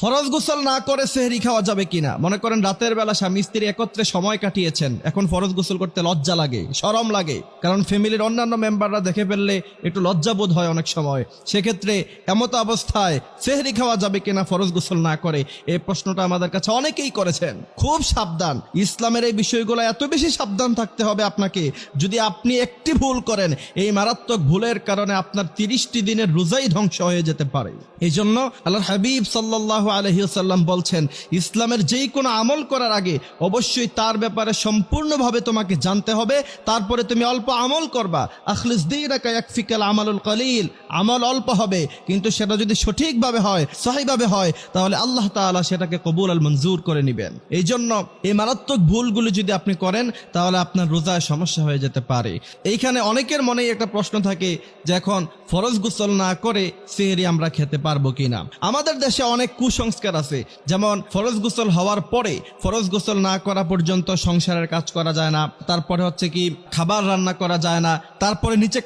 ফরজ গোসল না করে সেহরি খাওয়া যাবে কিনা? মনে করেন রাতের বেলা স্বামী স্ত্রী একত্রে সময় কাটিয়েছেন, এখন ফরজ গোসল করতে লজ্জা লাগে, শরম লাগে, কারণ ফ্যামিলির অন্যান্য মেম্বাররা দেখে ফেললে একটু লজ্জাবোধ হয় অনেক সময়। সেক্ষেত্রে এমত অবস্থায় সেহরি খাওয়া যাবে কিনা ফরজ গোসল না করে? এই প্রশ্নটা আমাদের কাছে অনেকেই করেছেন। খুব সাবধান, ইসলামের এই বিষয়গুলো এত বেশি সাবধান থাকতে হবে আপনাকে। যদি আপনি একটি ভুল করেন, এই মারাত্মক ভুলের কারণে আপনার 30টি দিনের রোজাই ধ্বংস হয়ে যেতে পারে। এই জন্য আল্লাহর হাবিব সাল্লাল্লাহু আলাইহি ওয়াসাল্লাম বলছেন, ইসলামের যেই কোনো আমল করার আগে অবশ্যই তার ব্যাপারে সম্পূর্ণভাবে তোমাকে জানতে হবে, তারপরে তুমি অল্প আমল করবা। আখলিস দীনাকা ইয়াকফিকাল আমালুল কলিল, আমল অল্প হবে কিন্তু সেটা যদি সঠিকভাবে হয়, সহিভাবে হয়, তাহলে আল্লাহ তাআলা সেটাকে কবুল আর মঞ্জুর করে নেবেন। এই জন্য এই মারাত্মক ভুলগুলো যদি আপনি করেন তাহলে আপনার রোজায় সমস্যা হয়ে যেতে পারে। এইখানে অনেকের মনেই একটা প্রশ্ন থাকে যে এখন ফরজ গোসল না করে সেহরি আমরা খেতে পারবো কিনা। আমাদের দেশে অনেক কুসংস্কার আছে, যেমন ফরজ গোসল হওয়ার পরে, ফরজ গোসল না করা পর্যন্ত সংসারের কাজ করা যায় না, তারপরে হচ্ছে কি খাবার রান্না করা যায় না, তারপরে নিচে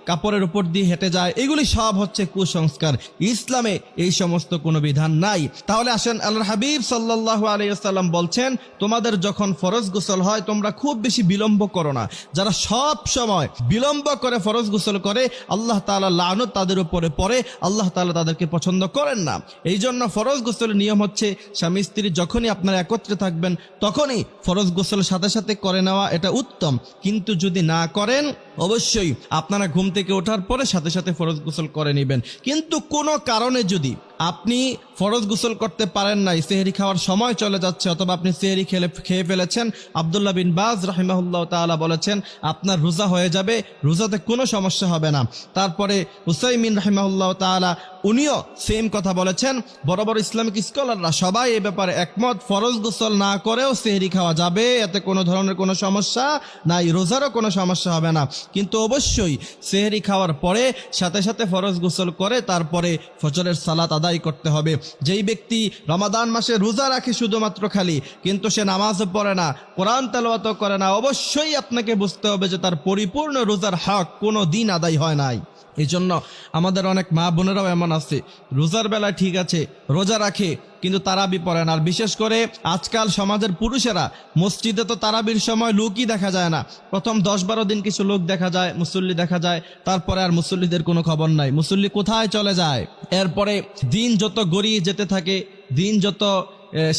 কাপড়ের উপর দিয়ে হেঁটে যায়। এগুলি সব হচ্ছে কুসংস্কার। ইসলামে এই সমস্ত কোনো বিধান নাই। তাহলে আসেন, আল্লাহর হাবিব সাল্লাল্লাহু আলাইহি ওয়াসাল্লাম বলছেন, তোমাদের যখন ফরজ গোসল হয় তোমরা খুব বেশি বিলম্ব করো না। যারা সব সময় বিলম্ব করে ফরজ গোসল করে, আল্লাহ তাআলা লানত তাদের উপরে পড়ে, আল্লাহ তাআলা তাদেরকে পছন্দ করেন না। এই জন্য ফরজ গোসলের নিয়ম হচ্ছে স্বামী স্ত্রী যখনই আপনারা একত্রে থাকবেন তখনই ফরজ গোসল সাথে সাথে করে নেওয়া, এটা উত্তম। কিন্তু যদি না করেন, অবশ্যই আপনারা ঘুম থেকে ওঠার পরে সাথে সাথে ফরজ গোসল করে নেবেন। কিন্তু কোনো কারণে যদি আপনি ফরজ গোসল করতে পারেন নাই, সেহরি খাওয়ার সময় চলে যাচ্ছে, অথবা আপনি সেহরি খেয়ে ফেলেছেন, আব্দুল্লাহ বিন বাজ রাহিমাহুল্লাহ তাআলা বলেছেন আপনার রোজা হয়ে যাবে, রোজাতে কোনো সমস্যা হবে না। তারপরে উসাইমিন রাহিমাহুল্লাহ তাআলা উনিও সেম কথা বলেছেন। বড় বড় ইসলামিক স্কলাররা সবাই এ ব্যাপারে একমত, ফরজ গোসল না করেও সেহরি খাওয়া যাবে, এতে কোনো ধরনের কোনো সমস্যা নাই, রোজারও কোনো সমস্যা হবে না। কিন্তু অবশ্যই সেহরি খাওয়ার পরে সাথে সাথে ফরজ গোসল করে তারপরে ফজরের সালাত আদায় করতে হবে। যেই ব্যক্তি রমাদান মাসে রোজা রাখে শুধুমাত্র খালি, কিন্তু সে নামাজও পড়ে না, কোরআন তেলাওয়াতও করে না, অবশ্যই আপনাকে বুঝতে হবে যে তার পরিপূর্ণ রোজার হক কোনো দিন আদায় হয় নাই। এই জন্য আমাদের অনেক মা বোনেরাও এমন আছে, রোজার বেলায় ঠিক আছে রোজা রাখে কিন্তু তারাবি পড়ে না। আর বিশেষ করে আজকাল সমাজের পুরুষেরা মসজিদে তো তারাবির সময় লোকই দেখা যায় না। প্রথম 10-12 দিন কিছু লোক দেখা যায়, মুসল্লি দেখা যায়, তারপরে আর মুসল্লিদের কোনো খবর নাই, মুসল্লি কোথায় চলে যায়। এরপরে দিন যত গড়িয়ে যেতে থাকে, দিন যত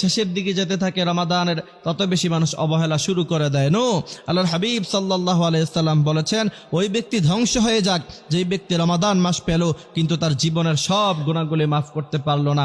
শেষের দিকে যেতে থাকে রমাদানের, তত বেশি মানুষ অবহেলা শুরু করে দেয়। নো, আল্লাহর হাবিব সাল্লাল্লাহু আলাইহি ওয়াসাল্লাম বলেছেন, ওই ব্যক্তি ধ্বংস হয়ে যাক যেই ব্যক্তি রমাদান মাস পেল কিন্তু তার জীবনের সব গুনাহগুলি মাফ করতে পারলো না।